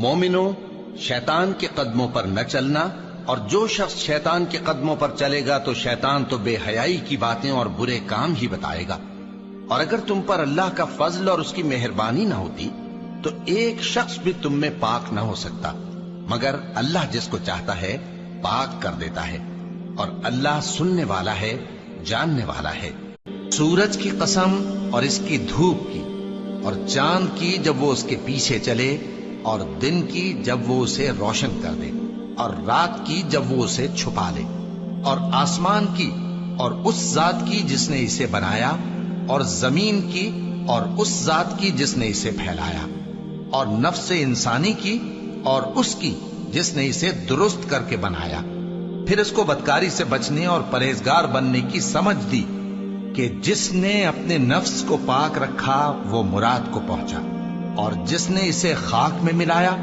مومنو، شیطان کے قدموں پر نہ چلنا، اور جو شخص شیطان کے قدموں پر چلے گا تو شیطان تو بے حیائی کی باتیں اور برے کام ہی بتائے گا۔ اور اگر تم پر اللہ کا فضل اور اس کی مہربانی نہ ہوتی تو ایک شخص بھی تم میں پاک نہ ہو سکتا، مگر اللہ جس کو چاہتا ہے پاک کر دیتا ہے، اور اللہ سننے والا ہے، جاننے والا ہے۔ سورج کی قسم اور اس کی دھوپ کی، اور چاند کی جب وہ اس کے پیچھے چلے، اور دن کی جب وہ اسے روشن کر دے، اور رات کی جب وہ اسے چھپا لے، اور آسمان کی اور اس ذات کی جس نے اسے بنایا، اور زمین کی اور اس ذات کی جس نے اسے پھیلایا، اور نفس انسانی کی اور اس کی جس نے اسے درست کر کے بنایا، پھر اس کو بدکاری سے بچنے اور پرہیزگار بننے کی سمجھ دی کہ جس نے اپنے نفس کو پاک رکھا وہ مراد کو پہنچا، اور جس نے اسے خاک میں ملایا